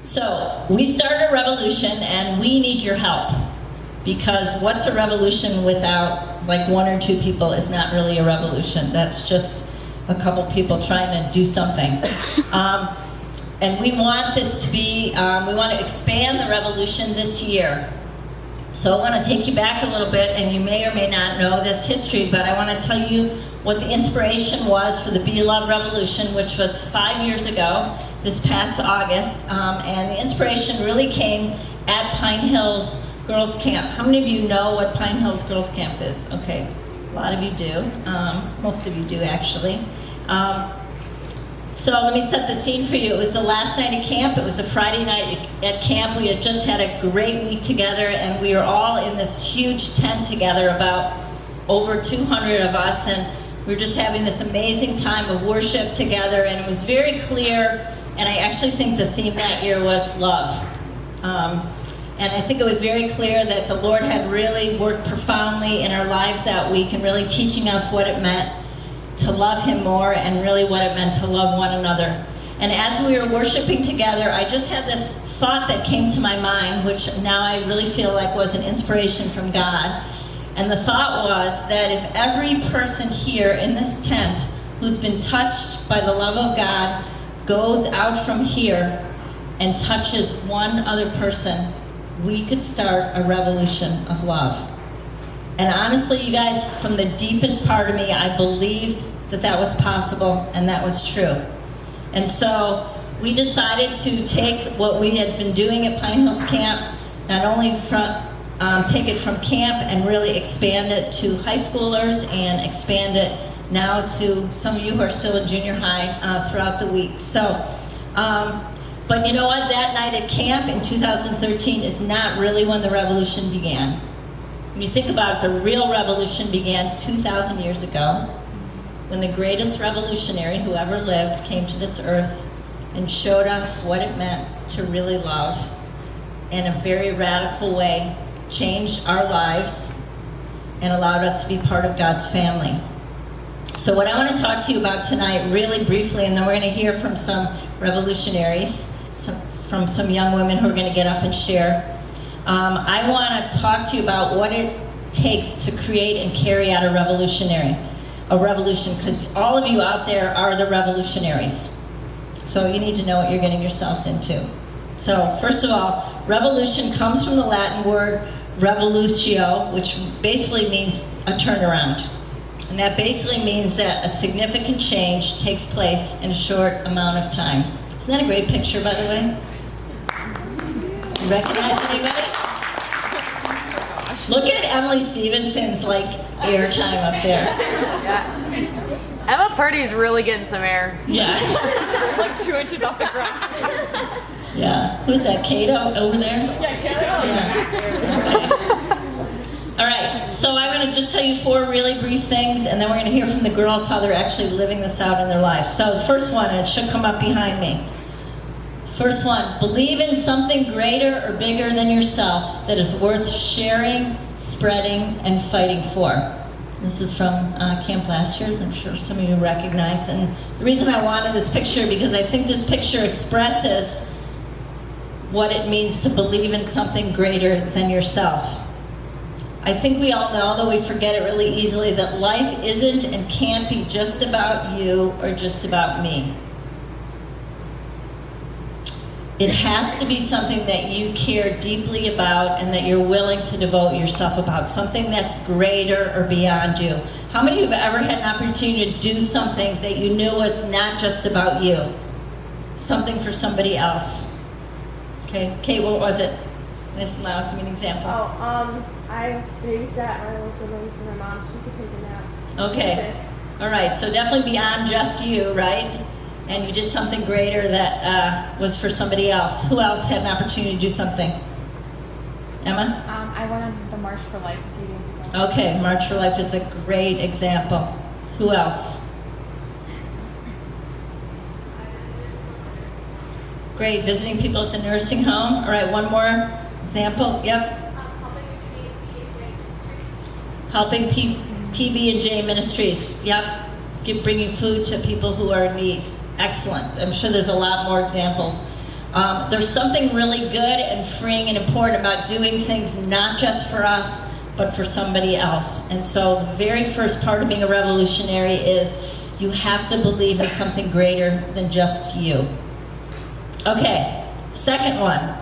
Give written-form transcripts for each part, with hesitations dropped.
So we started a revolution, and we need your help, because what's a revolution without like one or two people is not really a revolution. That's just a couple people trying to do something. And we want this to be, we want to expand the revolution this year. So I want to take you back a little bit, and you may or may not know this history, but I want to tell you what the inspiration was for the BeLoved Revolution, which was 5 years ago, this past August. And the inspiration really came at Pine Hills Girls Camp. How many of you know what Pine Hills Girls Camp is? Okay, a lot of you do. Most of you do, actually. So let me set the scene for you. It was the last night at camp. It was a Friday night at camp. We had just had a great week together, and we were all in this huge tent together, about over 200 of us, and we were just having this amazing time of worship together, and it was very clear, and I actually think the theme that year was love. And I think it was very clear that the Lord had really worked profoundly in our lives that week, and really teaching us what it meant to love Him more, and really what it meant to love one another. And as we were worshiping together, I just had this thought that came to my mind, which now I really feel like was an inspiration from God. And the thought was that if every person here in this tent who's been touched by the love of God goes out from here and touches one other person, we could start a revolution of love. And honestly, you guys, from the deepest part of me, I believed that that was possible, and that was true. And so we decided to take what we had been doing at Pine Hills Camp, not only take it from camp and really expand it to high schoolers, and expand it now to some of you who are still in junior high throughout the week. So, but you know what? That night at camp in 2013 is not really when the revolution began. When you think about it, the real revolution began 2,000 years ago, when the greatest revolutionary who ever lived came to this earth and showed us what it meant to really love in a very radical way, changed our lives, and allowed us to be part of God's family. So what I want to talk to you about tonight, really briefly, and then we're going to hear from some revolutionaries, from some young women who are going to get up and share. I want to talk to you about what it takes to create and carry out a revolution, because all of you out there are the revolutionaries. So you need to know what you're getting yourselves into. So first of all, revolution comes from the Latin word revolutio, which basically means a turnaround. And that basically means that a significant change takes place in a short amount of time. Isn't that a great picture, by the way? You recognize anybody? Look at Emily Stevenson's like airtime up there. Yeah. Emma Purdy's really getting some air. Yeah. Like 2 inches off the ground. Yeah. Who's that, Kato over there? Yeah, Kato. Yeah. All right, so I'm going to just tell you 4 really brief things, and then we're going to hear from the girls how they're actually living this out in their lives. So the first one, and it should come up behind me. First one, believe in something greater or bigger than yourself that is worth sharing, spreading, and fighting for. This is from camp last year, as I'm sure some of you recognize. And the reason I wanted this picture, because I think this picture expresses what it means to believe in something greater than yourself. I think we all know, though we forget it really easily, that life isn't and can't be just about you or just about me. It has to be something that you care deeply about and that you're willing to devote yourself about, something that's greater or beyond you. How many of you have ever had an opportunity to do something that you knew was not just about you? Something for somebody else. Okay, Kate, what was it? Nice and loud, give me an example. I babysat my little siblings for my mom so we could take a nap. Okay, all right, so definitely beyond just you, right? And you did something greater that was for somebody else. Who else had an opportunity to do something? Emma? I went on the March for Life a few days ago. Okay, March for Life is a great example. Who else? Great, visiting people at the nursing home. All right, one more example. Yep. Helping PB&J Ministries. Yep. Bringing food to people who are in need. Excellent. I'm sure there's a lot more examples. There's something really good and freeing and important about doing things not just for us, but for somebody else. And so the very first part of being a revolutionary is you have to believe in something greater than just you. Okay, second one,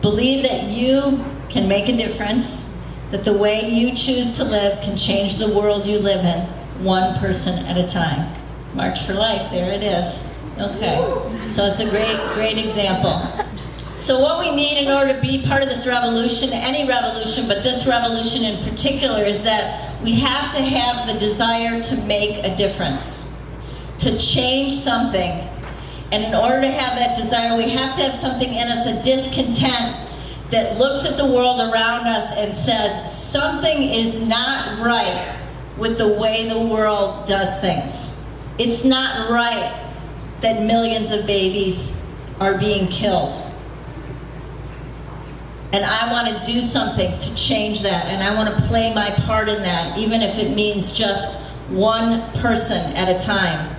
believe that you can make a difference, that the way you choose to live can change the world you live in, one person at a time. March for Life, there it is. Okay, so it's a great example. So what we need in order to be part of this revolution, any revolution, but this revolution in particular, is that we have to have the desire to make a difference, to change something. And in order to have that desire, we have to have something in us, a discontent that looks at the world around us and says, something is not right with the way the world does things. It's not right that millions of babies are being killed. And I want to do something to change that, and I want to play my part in that, even if it means just one person at a time.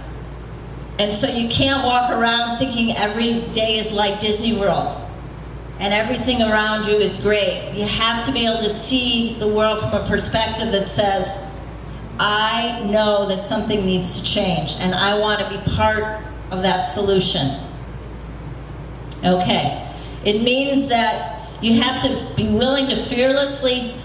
And so you can't walk around thinking every day is like Disney World and everything around you is great. You have to be able to see the world from a perspective that says, I know that something needs to change, and I want to be part of that solution. Okay, it means that you have to be willing to fearlessly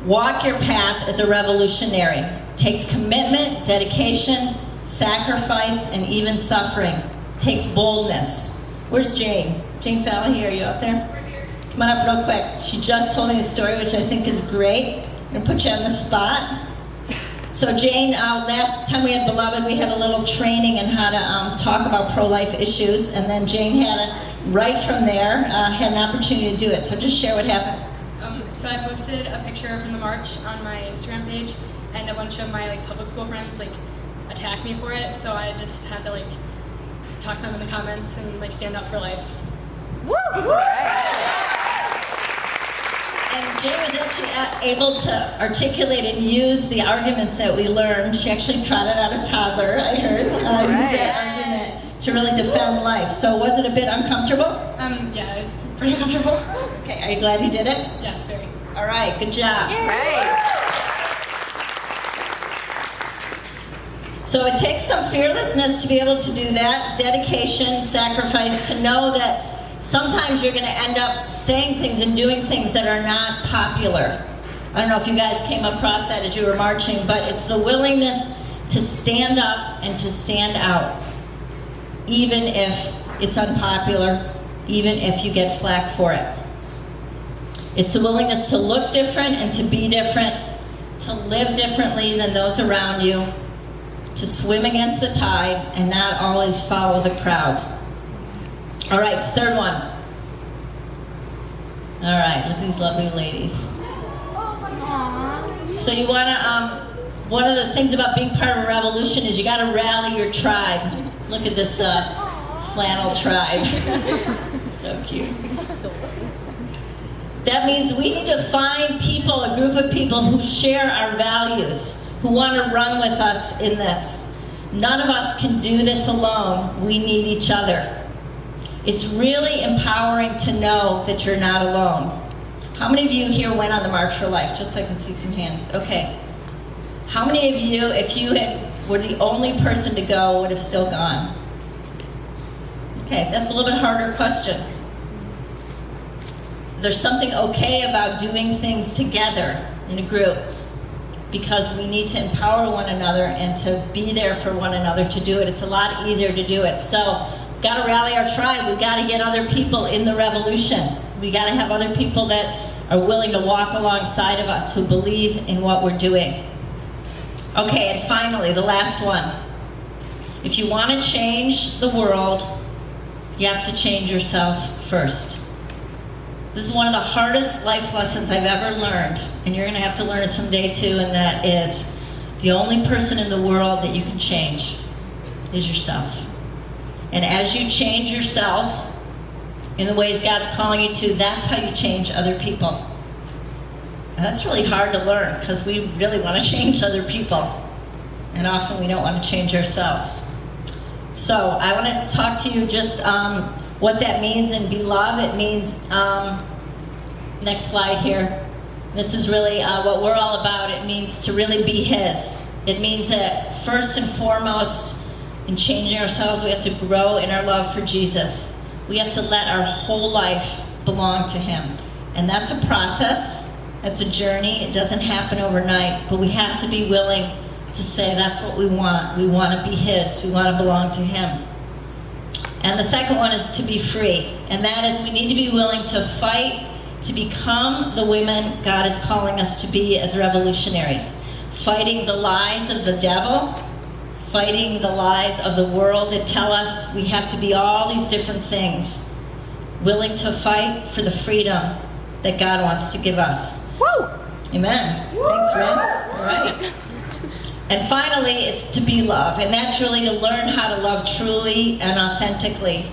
walk your path as a revolutionary. It takes commitment, dedication, sacrifice, and even suffering. It takes boldness. Where's Jane? Jane Fallahey, are you out there? Right here. Come on up real quick. She just told me a story which I think is great. I'm going to put you on the spot. So Jane, last time we had BeLoved, we had a little training on how to talk about pro-life issues, and then Jane right from there, had an opportunity to do it. So just share what happened. So I posted a picture from the march on my Instagram page, and a bunch of my public school friends attacked me for it. So I just had to talk to them in the comments and stand up for life. Woo! And Jane was actually able to articulate and use the arguments that we learned. She actually trotted out a toddler, I heard, use that argument to really defend life. So was it a bit uncomfortable? Yeah, it was pretty uncomfortable. Okay, are you glad you did it? Yes, very. All right, good job. Right. So it takes some fearlessness to be able to do that, dedication, sacrifice, to know that sometimes you're going to end up saying things and doing things that are not popular. I don't know if you guys came across that as you were marching, but it's the willingness to stand up and to stand out, even if it's unpopular, even if you get flack for it. It's the willingness to look different and to be different, to live differently than those around you, to swim against the tide and not always follow the crowd. All right, third one. All right, look at these lovely ladies. So you want to, one of the things about being part of a revolution is you got to rally your tribe. Look at this flannel tribe. So cute. That means we need to find people, a group of people who share our values, who want to run with us in this. None of us can do this alone. We need each other. It's really empowering to know that you're not alone. How many of you here went on the March for Life? Just so I can see some hands. Okay. How many of you, if you were the only person to go, would have still gone? Okay, that's a little bit harder question. There's something okay about doing things together in a group, because we need to empower one another and to be there for one another to do it. It's a lot easier to do it. So, got to rally our tribe. We got to get other people in the revolution. We got to have other people that are willing to walk alongside of us, who believe in what we're doing. Okay, and finally, the last one. If you want to change the world, you have to change yourself first. This is one of the hardest life lessons I've ever learned, and you're going to have to learn it someday too, and that is the only person in the world that you can change is yourself. And as you change yourself in the ways God's calling you to, that's how you change other people. And that's really hard to learn, because we really want to change other people, and often we don't want to change ourselves. So I want to talk to you just What that means in BeLoved, it means, next slide here. This is really what we're all about. It means to really be His. It means that first and foremost, in changing ourselves, we have to grow in our love for Jesus. We have to let our whole life belong to Him. And that's a process. That's a journey. It doesn't happen overnight. But we have to be willing to say that's what we want. We want to be His. We want to belong to Him. And the second one is to be free. And that is we need to be willing to fight to become the women God is calling us to be as revolutionaries. Fighting the lies of the devil, fighting the lies of the world that tell us we have to be all these different things. Willing to fight for the freedom that God wants to give us. Woo! Amen. Thanks, Ren. All right. And finally, it's to be love. And that's really to learn how to love truly and authentically.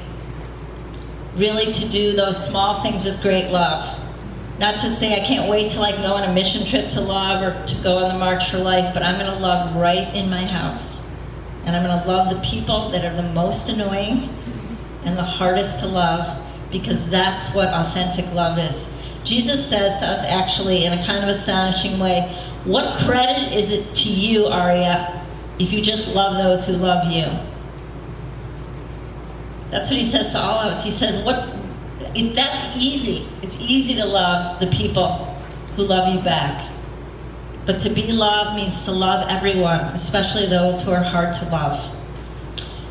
Really to do those small things with great love. Not to say I can't wait till I can go on a mission trip to love or to go on the March for Life, but I'm going to love right in my house. And I'm going to love the people that are the most annoying and the hardest to love, because that's what authentic love is. Jesus says to us actually in a kind of astonishing way, what credit is it to you, Aria, if you just love those who love you? That's what He says to all of us. He says, that's easy. It's easy to love the people who love you back. But to be loved means to love everyone, especially those who are hard to love.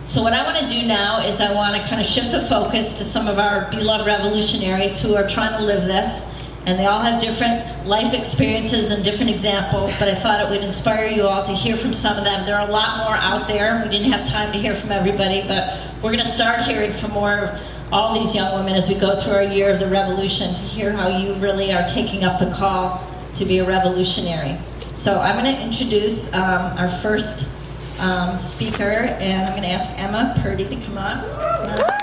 So what I want to do now is I want to kind of shift the focus to some of our BeLoved revolutionaries who are trying to live this. And they all have different life experiences and different examples, but I thought it would inspire you all to hear from some of them. There are a lot more out there. We didn't have time to hear from everybody, but we're going to start hearing from more of all these young women as we go through our year of the revolution, to hear how you really are taking up the call to be a revolutionary. So I'm going to introduce our first speaker, and I'm going to ask Emma Purdy to come on.